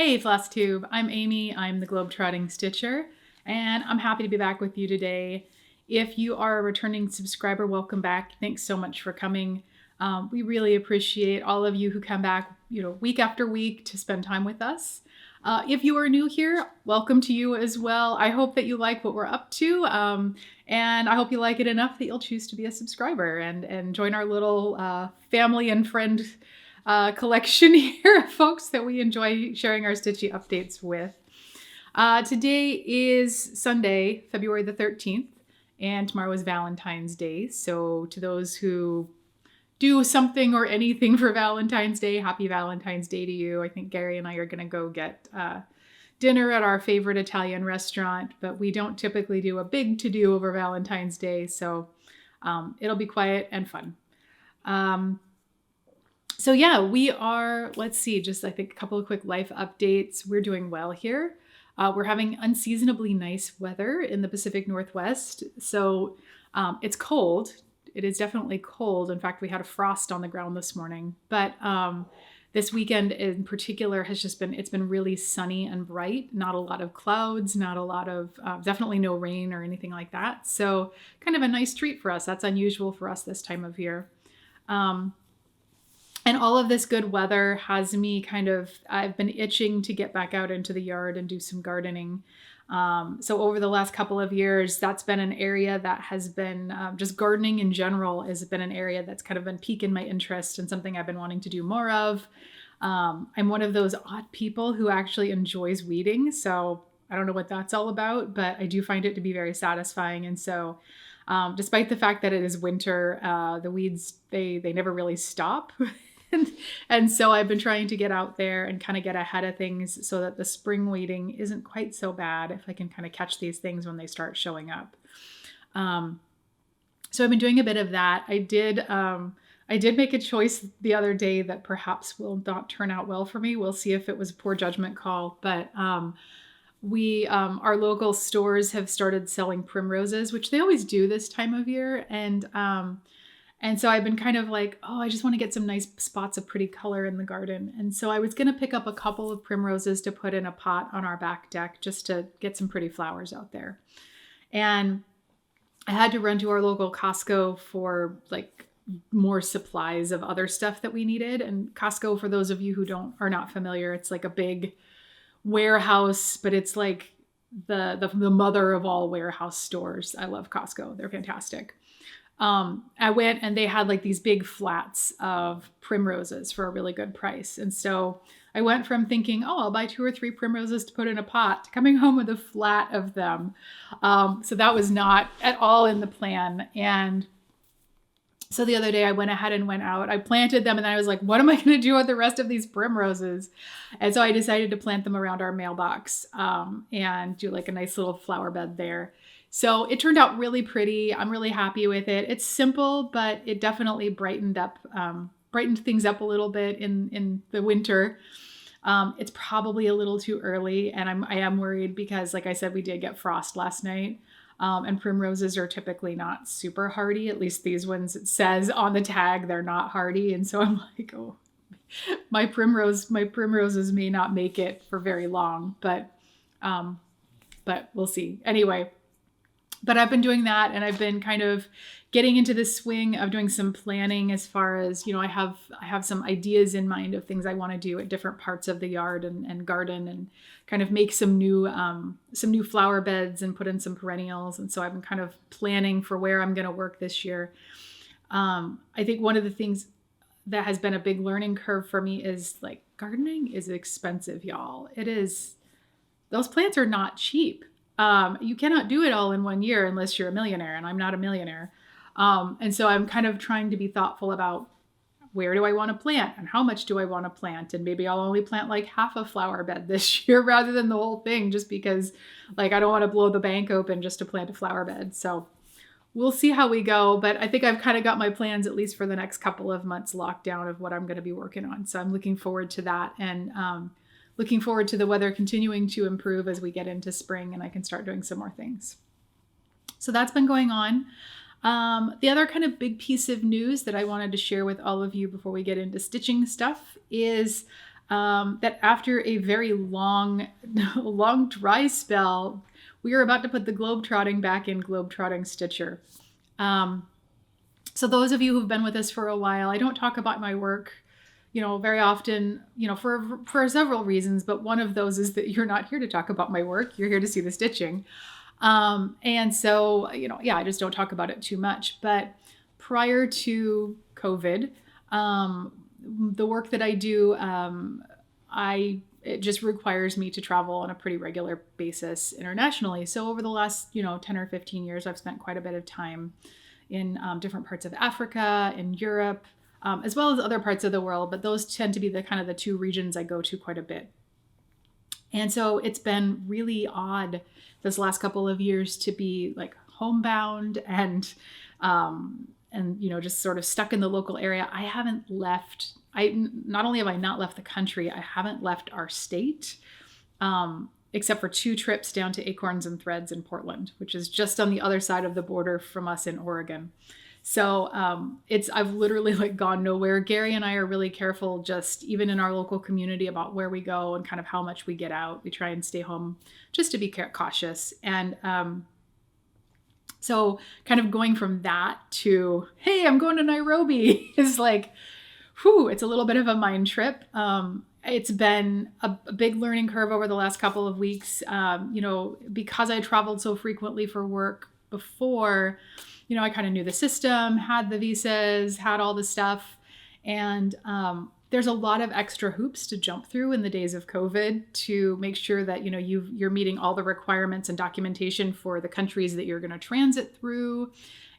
Hey Flosstube, I'm Amy, I'm the Globetrotting Stitcher, and I'm happy to be back with you today. If you are a returning subscriber, welcome back. Thanks so much for coming. We really appreciate all of you who come back, week after week to spend time with us. If you are new here, welcome to you as well. I hope that you like what we're up to, and I hope you like it enough that you'll choose to be a subscriber and join our little family and friend collection here of folks that we enjoy sharing our Stitchy updates with. Today is Sunday, February the 13th, and tomorrow is Valentine's Day. So to those who do something or anything for Valentine's Day, happy Valentine's Day to you. I think Gary and I are going to go get dinner at our favorite Italian restaurant, but we don't typically do a big to-do over Valentine's Day, so it'll be quiet and fun. So yeah, we are, let's see, just I think a couple of quick life updates. We're doing well here. We're having unseasonably nice weather in the Pacific Northwest. So it's cold. It is definitely cold. In fact, we had a frost on the ground this morning. But this weekend in particular has just been, it's been really sunny and bright. Not a lot of clouds, not a lot of, definitely no rain or anything like that. So kind of a nice treat for us. That's unusual for us this time of year. And all of this good weather has me I've been itching to get back out into the yard and do some gardening. So over the last couple of years, that's been an area that has been, just gardening in general has been an area that's kind of been piquing my interest and something I've been wanting to do more of. I'm one of those odd people who actually enjoys weeding. So I don't know what that's all about, but I do find it to be very satisfying. And so despite the fact that it is winter, the weeds, they never really stop. And so I've been trying to get out there and kind of get ahead of things so that the spring weeding isn't quite so bad if I can kind of catch these things when they start showing up. So I've been doing a bit of that. I did make a choice the other day that perhaps will not turn out well for me. We'll see if it was a poor judgment call, but our local stores have started selling primroses, which they always do this time of year. And so I've been kind of like, oh, I just want to get some nice spots of pretty color in the garden. And so I was going to pick up a couple of primroses to put in a pot on our back deck just to get some pretty flowers out there. And I had to run to our local Costco for like more supplies of other stuff that we needed. And Costco, for those of you who are not familiar, it's like a big warehouse, but it's like the mother of all warehouse stores. I love Costco. They're fantastic. I went and they had like these big flats of primroses for a really good price. And so I went from thinking, oh, I'll buy 2 or 3 primroses to put in a pot to coming home with a flat of them. So that was not at all in the plan. And so the other day I went ahead and went out, I planted them, and then I was like, what am I going to do with the rest of these primroses? And so I decided to plant them around our mailbox, and do like a nice little flower bed there. So it turned out really pretty. I'm really happy with it. It's simple, but it definitely brightened things up a little bit in the winter. It's probably a little too early, and I am worried because, like I said, we did get frost last night. And primroses are typically not super hardy. At least these ones, it says on the tag, they're not hardy. And so I'm like, oh, my primroses may not make it for very long, but we'll see. Anyway. But I've been doing that, and I've been kind of getting into the swing of doing some planning as far as, I have some ideas in mind of things I want to do at different parts of the yard and garden, and kind of make some new flower beds and put in some perennials. And so I've been kind of planning for where I'm going to work this year. I think one of the things that has been a big learning curve for me is like gardening is expensive, y'all. It is. Those plants are not cheap. You cannot do it all in one year unless you're a millionaire, and I'm not a millionaire. And so I'm kind of trying to be thoughtful about where do I want to plant and how much do I want to plant? And maybe I'll only plant like half a flower bed this year rather than the whole thing, just because like I don't want to blow the bank open just to plant a flower bed. So we'll see how we go. But I think I've kind of got my plans, at least for the next couple of months, locked down of what I'm going to be working on. So I'm looking forward to that, and looking forward to the weather continuing to improve as we get into spring and I can start doing some more things. So that's been going on. The other kind of big piece of news that I wanted to share with all of you before we get into stitching stuff is that after a very long, long dry spell, we are about to put the Globetrotting back in Globetrotting Stitcher. So those of you who've been with us for a while, I don't talk about my work, very often, for several reasons, but one of those is that you're not here to talk about my work. You're here to see the stitching. And so, I just don't talk about it too much. But prior to COVID, the work that I do, it just requires me to travel on a pretty regular basis internationally. So over the last, 10 or 15 years, I've spent quite a bit of time in different parts of Africa, in Europe, as well as other parts of the world. But those tend to be the two regions I go to quite a bit. And so it's been really odd this last couple of years to be like homebound and just sort of stuck in the local area. I haven't left. Not only have I not left the country, I haven't left our state, except for 2 trips down to Acorns and Threads in Portland, which is just on the other side of the border from us in Oregon. So I've literally gone nowhere. Gary and I are really careful, just even in our local community, about where we go and kind of how much we get out. We try and stay home just to be cautious. And so kind of going from that to, hey, I'm going to Nairobi is it's a little bit of a mind trip. It's been a big learning curve over the last couple of weeks, because I traveled so frequently for work before. I kind of knew the system, had the visas, had all the stuff. And there's a lot of extra hoops to jump through in the days of COVID to make sure that, you're meeting all the requirements and documentation for the countries that you're going to transit through,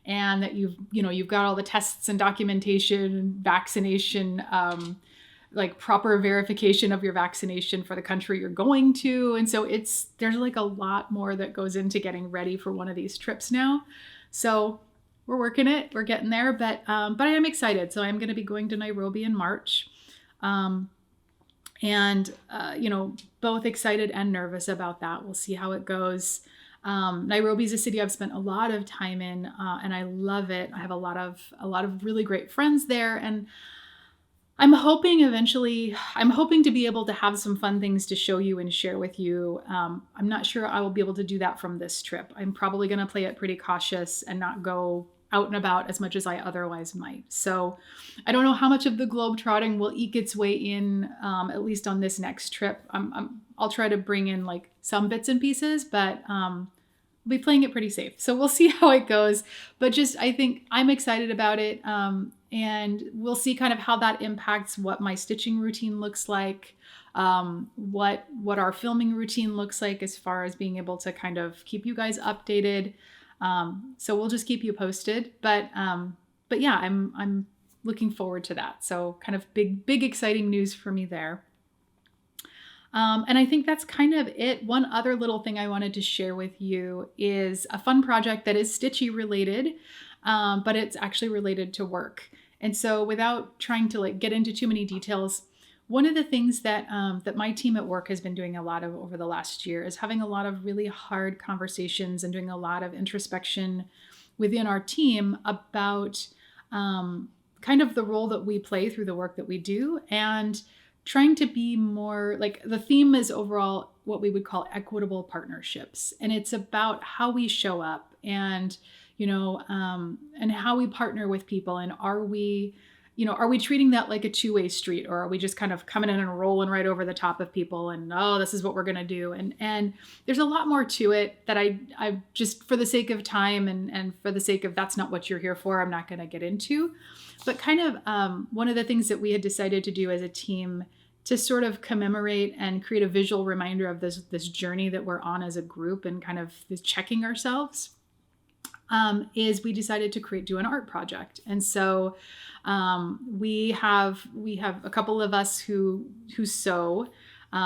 and that you've got all the tests and documentation, vaccination, proper verification of your vaccination for the country you're going to. And so there's a lot more that goes into getting ready for one of these trips now. So we're working it, we're getting there, but I am excited. So I'm going to be going to Nairobi in March, both excited and nervous about that. We'll see how it goes. Nairobi is a city I've spent a lot of time in, and I love it. I have a lot of really great friends there, and I'm hoping to be able to have some fun things to show you and share with you. I'm not sure I will be able to do that from this trip. I'm probably going to play it pretty cautious and not go out and about as much as I otherwise might. So I don't know how much of the Globetrotting will eke its way in, at least on this next trip. I'll try to bring in some bits and pieces, but I'll be playing it pretty safe. So we'll see how it goes. But I think I'm excited about it. And we'll see kind of how that impacts what my stitching routine looks like, what our filming routine looks like as far as being able to kind of keep you guys updated. So we'll just keep you posted. But yeah, I'm looking forward to that. So kind of big exciting news for me there. And I think that's kind of it. One other little thing I wanted to share with you is a fun project that is Stitchy related, but it's actually related to work. And so without trying to get into too many details, one of the things that my team at work has been doing a lot of over the last year is having a lot of really hard conversations and doing a lot of introspection within our team about kind of the role that we play through the work that we do, and trying to be more the theme is overall what we would call equitable partnerships. And it's about how we show up and, and how we partner with people. And are we treating that like a two-way street, or are we just kind of coming in and rolling right over the top of people and, oh, this is what we're going to do. And there's a lot more to it that I just, for the sake of time and for the sake of that's not what you're here for, I'm not going to get into. But kind of one of the things that we had decided to do as a team to sort of commemorate and create a visual reminder of this journey that we're on as a group and kind of this checking ourselves, is we decided to do an art project. And so we have a couple of us who sew,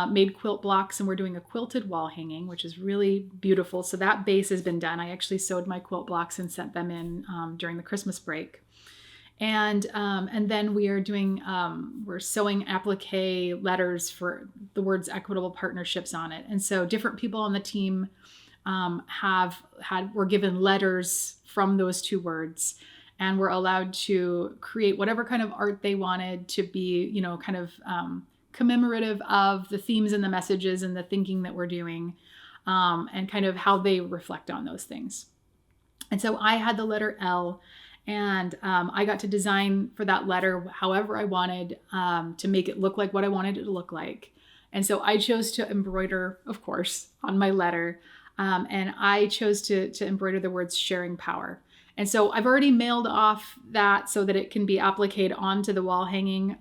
made quilt blocks, and we're doing a quilted wall hanging, which is really beautiful. So that base has been done. I actually sewed my quilt blocks and sent them in during the Christmas break. And then we are doing, we're sewing applique letters for the words equitable partnerships on it. And so different people on the team were given letters from those two words, and were allowed to create whatever kind of art they wanted to be, kind of commemorative of the themes and the messages and the thinking that we're doing, and kind of how they reflect on those things. And so I had the letter L, and I got to design for that letter however I wanted, to make it look like what I wanted it to look like. And so I chose to embroider, of course, on my letter. And I chose to embroider the words sharing power. And so I've already mailed off that so that it can be appliqued onto the wall hanging.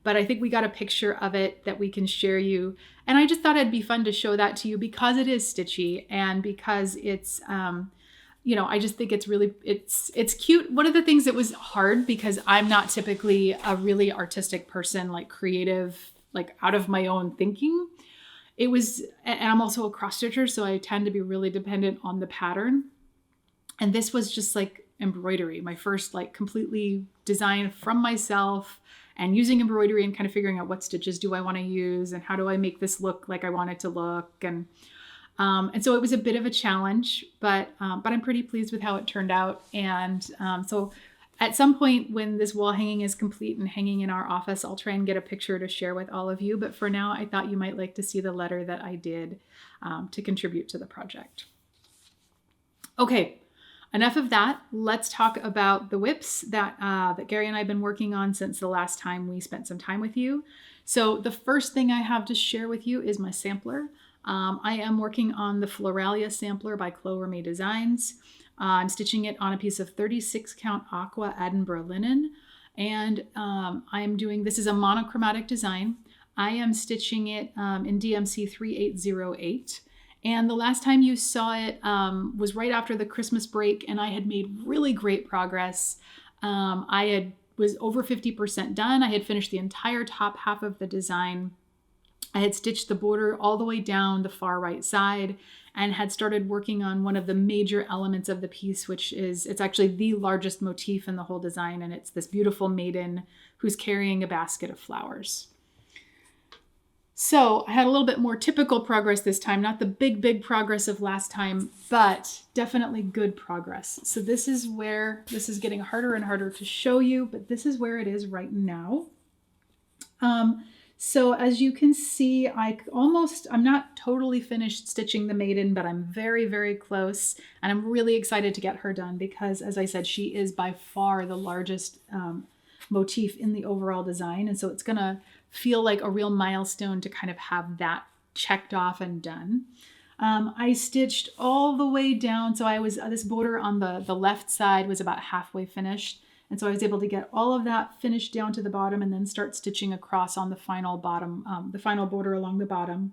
But I think we got a picture of it that we can share you. And I just thought it'd be fun to show that to you because it is Stitchy and because it's, I just think it's really, it's cute. One of the things that was hard, because I'm not typically a really artistic person, like creative, like out of my own thinking. It was, and I'm also a cross stitcher, so I tend to be really dependent on the pattern. And this was just like embroidery, my first like completely design from myself, and using embroidery and kind of figuring out what stitches do I want to use and how do I make this look like I want it to look. And so it was a bit of a challenge, but I'm pretty pleased with how it turned out. And so at some point when this wall hanging is complete and hanging in our office, I'll try and get a picture to share with all of you. But for now, I thought you might like to see the letter that I did to contribute to the project. Okay, enough of that. Let's talk about the whips that Gary and I have been working on since the last time we spent some time with you. So the first thing I have to share with you is my sampler. I am working on the Floralia sampler by Chloe Designs. I'm stitching it on a piece of 36 count aqua Edinburgh linen. And I am doing, this is a monochromatic design. I am stitching it in DMC 3808. And the last time you saw it was right after the Christmas break, and I had made really great progress. Was over 50% done. I had finished the entire top half of the design. I had stitched the border all the way down the far right side and had started working on one of the major elements of the piece, which is, it's actually the largest motif in the whole design. And it's this beautiful maiden who's carrying a basket of flowers. So I had a little bit more typical progress this time, not the big progress of last time, but definitely good progress. So this is where, this is getting harder and harder to show you, but this is where it is right now. So as you can see, I'm not totally finished stitching the maiden, but I'm very close. And I'm really excited to get her done because, as I said, she is by far the largest motif in the overall design. And so it's gonna feel like a real milestone to kind of have that checked off and done. I stitched all the way down. So this border on the left side was about halfway finished. And so I was able to get all of that finished down to the bottom and then start stitching across on the final bottom, the final border along the bottom.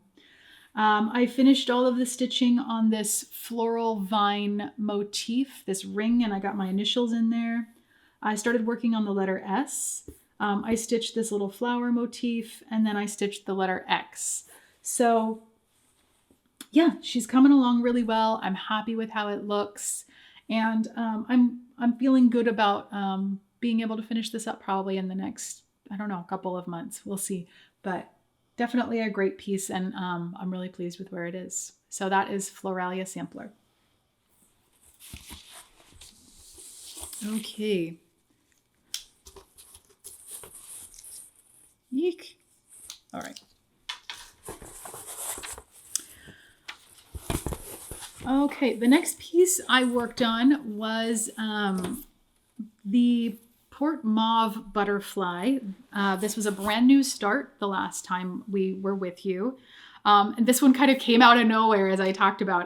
I finished all of the stitching on this floral vine motif, this ring, and I got my initials in there. I started working on the letter S. I stitched this little flower motif, and then I stitched the letter X. So yeah, she's coming along really well. I'm happy with how it looks. And I'm feeling good about being able to finish this up probably in the next, I don't know, couple of months. We'll see. But definitely a great piece, and I'm really pleased with where it is. So that is Floralia Sampler. Okay. Yeek. All right. Okay, the next piece I worked on was the Port Mauve butterfly. This was a brand new start the last time we were with you. And this one kind of came out of nowhere, as I talked about.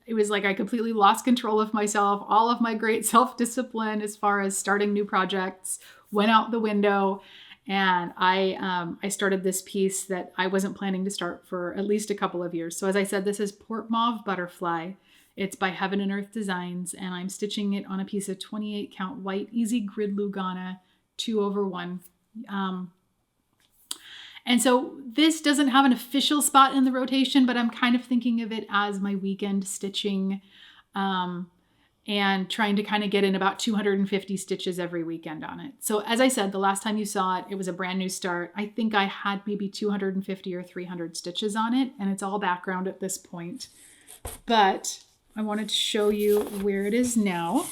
It was like I completely lost control of myself. All of my great self-discipline as far as starting new projects went out the window. And I started this piece that I wasn't planning to start for at least a couple of years. So as I said, this is Port Mauve Butterfly. It's by Heaven and Earth Designs, and I'm stitching it on a piece of 28 count white easy grid Lugana 2/1. And so this doesn't have an official spot in the rotation, but I'm kind of thinking of it as my weekend stitching, and trying to kind of get in about 250 stitches every weekend on it. So as I said, the last time you saw it, it was a brand new start. I think I had maybe 250 or 300 stitches on it, and it's all background at this point. But I wanted to show you where it is now.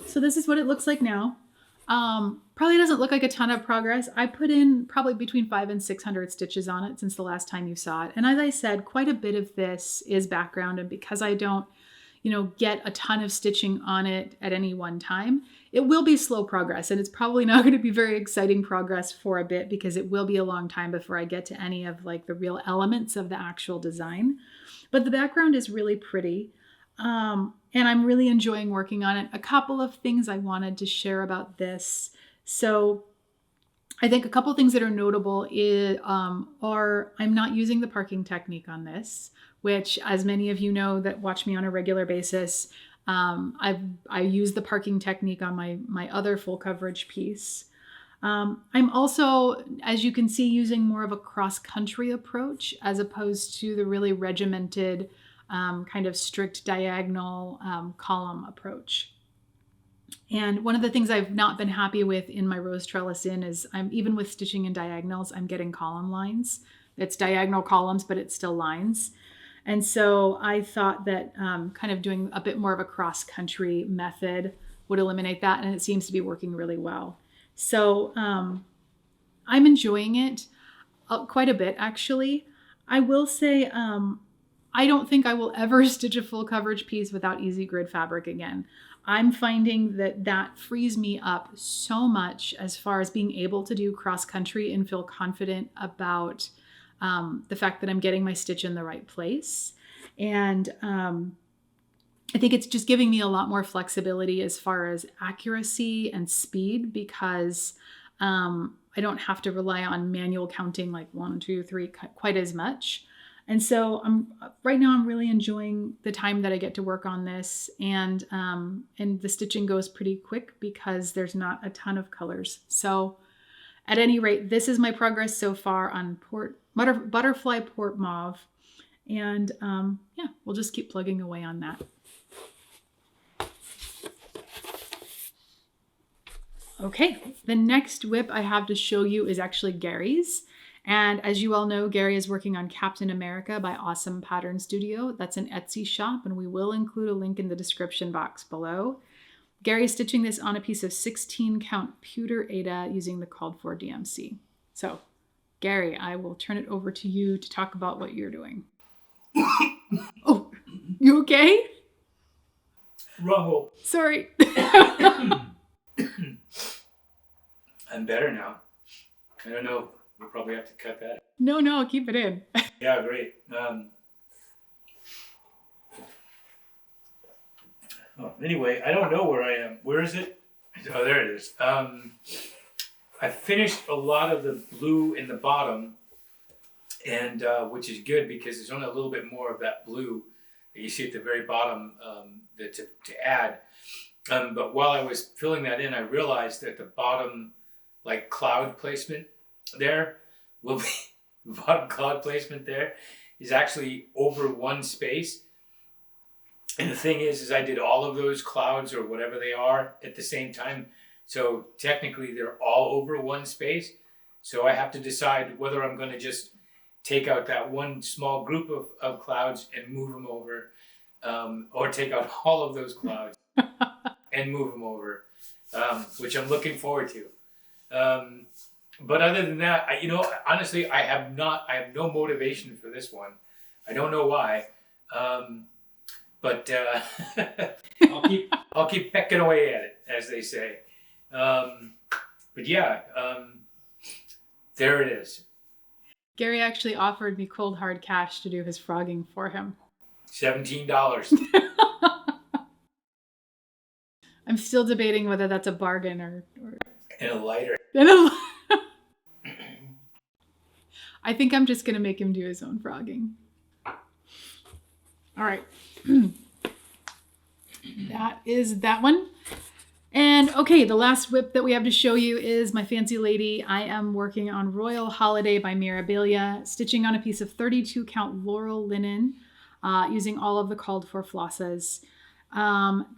So this is what it looks like now. Probably doesn't look like a ton of progress. I put in probably between 500 and 600 stitches on it since the last time you saw it. And as I said, quite a bit of this is background. And because I don't, get a ton of stitching on it at any one time, it will be slow progress. And it's probably not going to be very exciting progress for a bit because it will be a long time before I get to any of like the real elements of the actual design. But the background is really pretty. And I'm really enjoying working on it. A couple of things I wanted to share about this. So I think a couple of things that are notable are I'm not using the parking technique on this, which, as many of you know that watch me on a regular basis, I use the parking technique on my other full coverage piece. I'm also, as you can see, using more of a cross-country approach as opposed to the really regimented kind of strict diagonal column approach. And one of the things I've not been happy with in my rose trellis is even with stitching in diagonals, I'm getting column lines. It's diagonal columns, but it's still lines. And so I thought that kind of doing a bit more of a cross-country method would eliminate that. And it seems to be working really well. So I'm enjoying it quite a bit, actually. I will say, I don't think I will ever stitch a full coverage piece without easy grid fabric again. I'm finding that frees me up so much as far as being able to do cross country and feel confident about the fact that I'm getting my stitch in the right place. And I think it's just giving me a lot more flexibility as far as accuracy and speed because I don't have to rely on manual counting like 1, 2, 3 quite as much. And so right now I'm really enjoying the time that I get to work on this, and the stitching goes pretty quick because there's not a ton of colors. So at any rate, this is my progress so far on Butterfly Port Mauve, and yeah, we'll just keep plugging away on that. Okay, the next whip I have to show you is actually Gary's. And as you all know, Gary is working on Captain America by Awesome Pattern Studio. That's an Etsy shop, and we will include a link in the description box below. Gary is stitching this on a piece of 16 count pewter Aida using the called for DMC. So, Gary, I will turn it over to you to talk about what you're doing. Oh, you okay? Wrong hole. Sorry. I'm better now. I don't know. We'll probably have to cut that. No, keep it in. Yeah, great. Anyway, I don't know where I am. Where is it? Oh, there it is. I finished a lot of the blue in the bottom, and which is good because there's only a little bit more of that blue that you see at the very bottom to add. But while I was filling that in, I realized that the bottom, like cloud placement there, will be bottom cloud placement there is actually over one space. And the thing is I did all of those clouds or whatever they are at the same time. So technically they're all over one space. So I have to decide whether I'm going to just take out that one small group of clouds and move them over, or take out all of those clouds and move them over, which I'm looking forward to. But other than that, honestly, I have no motivation for this one. I don't know why. But I'll keep pecking away at it, as they say. But yeah, there it is. Gary actually offered me cold hard cash to do his frogging for him. $17. I'm still debating whether that's a bargain or... And a lighter. I think I'm just going to make him do his own frogging. All right. That is that one. And okay, the last whip that we have to show you is my fancy lady. I am working on Royal Holiday by Mirabilia, stitching on a piece of 32 count Laurel linen, using all of the called for flosses.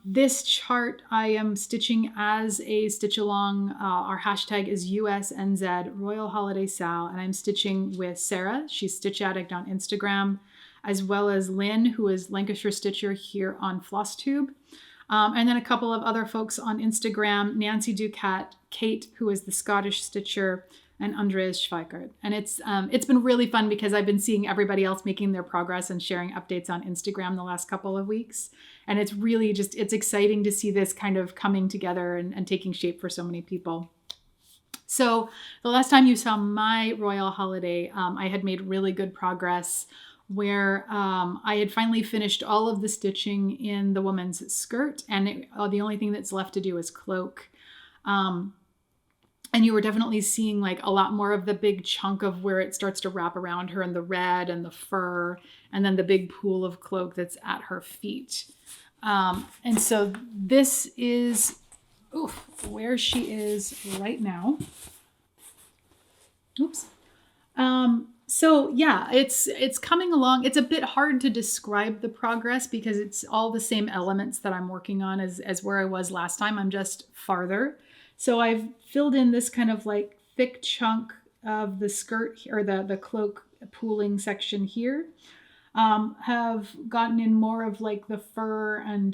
This chart I am stitching as a stitch along. Our hashtag is USNZ Royal Holiday Sal, and I'm stitching with Sarah. She's Stitch Addict on Instagram, as well as Lynn, who is Lancashire Stitcher here on Flosstube. And then a couple of other folks on Instagram, Nancy Ducat, Kate, who is the Scottish stitcher, and Andreas Schweikart. And it's been really fun because I've been seeing everybody else making their progress and sharing updates on Instagram the last couple of weeks. And it's really it's exciting to see this kind of coming together and taking shape for so many people. So the last time you saw my royal holiday, I had made really good progress where I had finally finished all of the stitching in the woman's skirt, and the only thing that's left to do is cloak. And you were definitely seeing like a lot more of the big chunk of where it starts to wrap around her, and the red and the fur, and then the big pool of cloak that's at her feet. And so this is where she is right now. Oops. So yeah, it's coming along. It's a bit hard to describe the progress because it's all the same elements that I'm working on as where I was last time. I'm just farther. So I've filled in this kind of like thick chunk of the skirt or the cloak pooling section here. Have gotten in more of like the fur and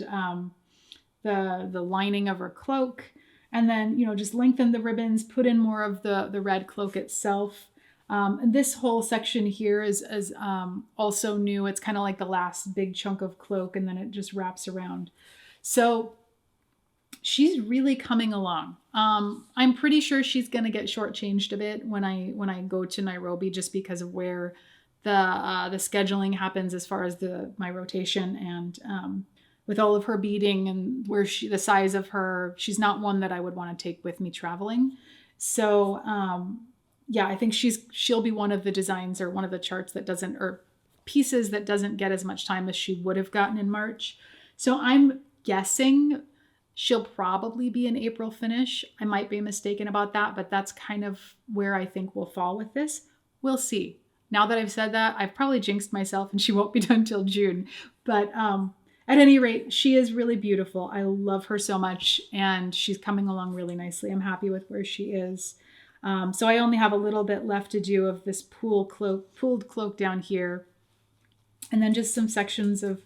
the lining of her cloak, and then just lengthen the ribbons, put in more of the red cloak itself. And this whole section here is also new. It's kind of like the last big chunk of cloak, and then it just wraps around. So she's really coming along. I'm pretty sure she's going to get shortchanged a bit when I go to Nairobi, just because of where the scheduling happens as far as my rotation, and with all of her beading and where the size of her, she's not one that I would want to take with me traveling. So yeah, I think she'll be one of the designs or one of the charts that doesn't, or pieces that doesn't get as much time as she would have gotten in March. So I'm guessing she'll probably be an April finish. I might be mistaken about that, but that's kind of where I think we'll fall with this. We'll see. Now that I've said that, I've probably jinxed myself and she won't be done till June. But at any rate, she is really beautiful. I love her so much, and she's coming along really nicely. I'm happy with where she is. So I only have a little bit left to do of this pooled cloak down here. And then just some sections of,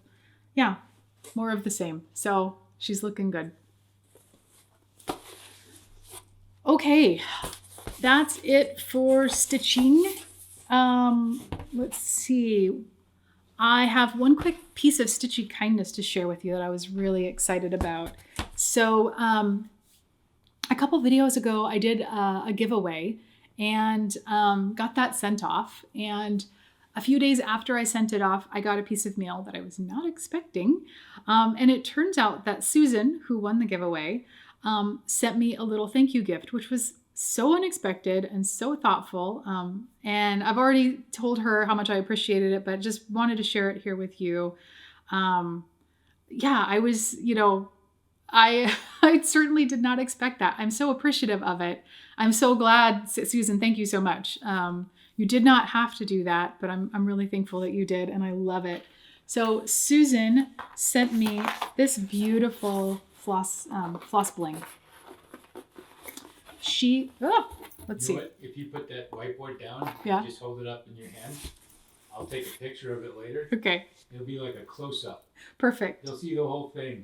more of the same. So she's looking good. Okay, that's it for stitching. Let's see. I have one quick piece of Stitchy kindness to share with you that I was really excited about. So a couple videos ago, I did a giveaway and got that sent off. And a few days after I sent it off, I got a piece of mail that I was not expecting. And it turns out that Susan, who won the giveaway, sent me a little thank you gift, which was so unexpected and so thoughtful. And I've already told her how much I appreciated it, but just wanted to share it here with you. I was, I certainly did not expect that. I'm so appreciative of it. I'm so glad, Susan, thank you so much. You did not have to do that, but I'm really thankful that you did, and I love it. So Susan sent me this beautiful floss bling. Let's see. What? If you put that whiteboard down, just hold it up in your hand. I'll take a picture of it later. Okay. It'll be like a close-up. Perfect. You'll see the whole thing.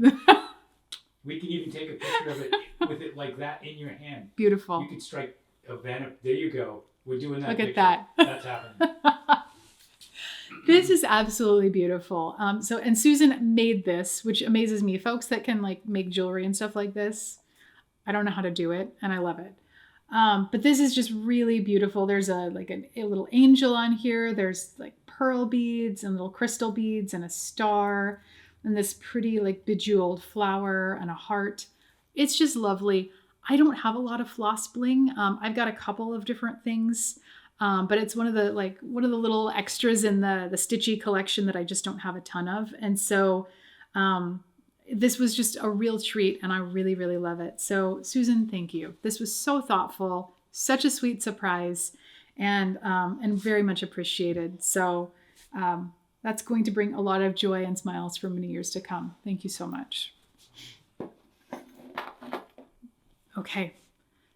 We can even take a picture of it with it like that in your hand. Beautiful. You could strike a banner. There you go. We're doing that. Look picture. at that. That's happening. This is absolutely beautiful. And Susan made this, which amazes me. Folks that can like make jewelry and stuff like this, I don't know how to do it, and I love it. But this is just really beautiful. There's a little angel on here. There's like pearl beads and little crystal beads and a star and this pretty like bejeweled flower and a heart. It's just lovely. I don't have a lot of floss bling. I've got a couple of different things, but it's one of the little extras in the Stitchy collection that I just don't have a ton of. And so this was just a real treat, and I really, really love it. So Susan, thank you. This was so thoughtful, such a sweet surprise, and very much appreciated. So that's going to bring a lot of joy and smiles for many years to come. Thank you so much. Okay,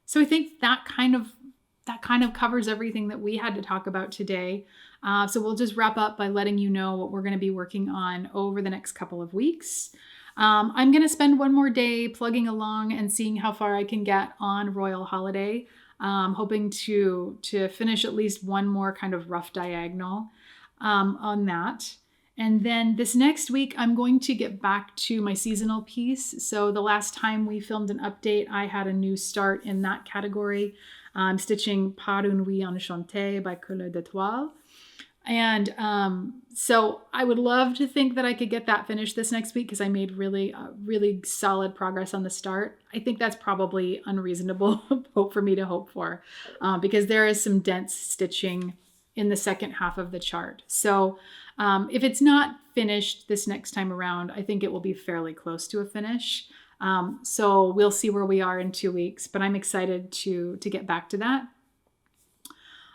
so I think that kind of covers everything that we had to talk about today. So we'll just wrap up by letting you know what we're going to be working on over the next couple of weeks. I'm going to spend one more day plugging along and seeing how far I can get on Royal Holiday. Hoping to finish at least one more kind of rough diagonal on that. And then this next week, I'm going to get back to my seasonal piece. So the last time we filmed an update, I had a new start in that category. I'm stitching Par une nuit enchantée by Couleur d'Étoile. And so I would love to think that I could get that finished this next week because I made really solid progress on the start. I think that's probably unreasonable hope for me to hope for because there is some dense stitching in the second half of the chart. So if it's not finished this next time around, I think it will be fairly close to a finish. So we'll see where we are in 2 weeks, but I'm excited to get back to that.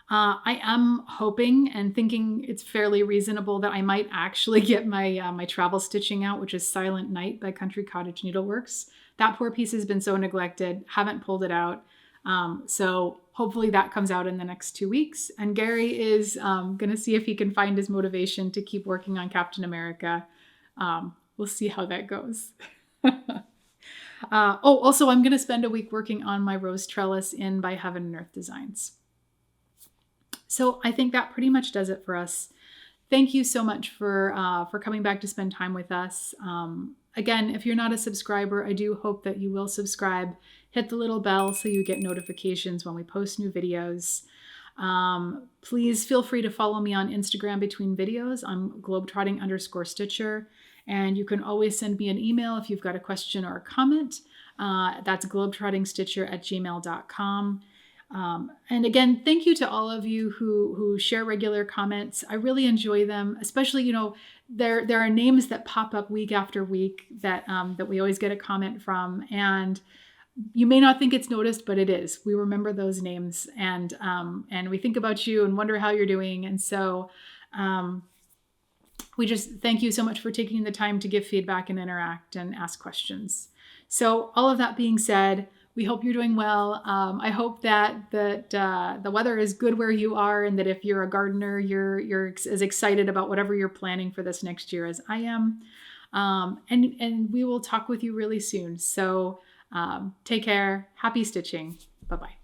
I am hoping and thinking it's fairly reasonable that I might actually get my my travel stitching out, which is Silent Night by Country Cottage Needleworks. That poor piece has been so neglected, haven't pulled it out. So hopefully that comes out in the next 2 weeks. And Gary is going to see if he can find his motivation to keep working on Captain America. We'll see how that goes. Also, I'm going to spend a week working on my rose trellis in by Heaven and Earth Designs. So I think that pretty much does it for us. Thank you so much for coming back to spend time with us. Again, if you're not a subscriber, I do hope that you will subscribe. Hit the little bell so you get notifications when we post new videos. Please feel free to follow me on Instagram between videos. I'm globetrotting_stitcher. And you can always send me an email if you've got a question or a comment. That's globetrottingstitcher@gmail.com. And again, thank you to all of you who share regular comments. I really enjoy them, especially, there are names that pop up week after week that we always get a comment from. And you may not think it's noticed, but it is. We remember those names and we think about you and wonder how you're doing. And so we just thank you so much for taking the time to give feedback and interact and ask questions. So all of that being said, we hope you're doing well. I hope that the weather is good where you are, and that if you're a gardener, you're as excited about whatever you're planning for this next year as I am. And we will talk with you really soon. So take care. Happy stitching. Bye-bye.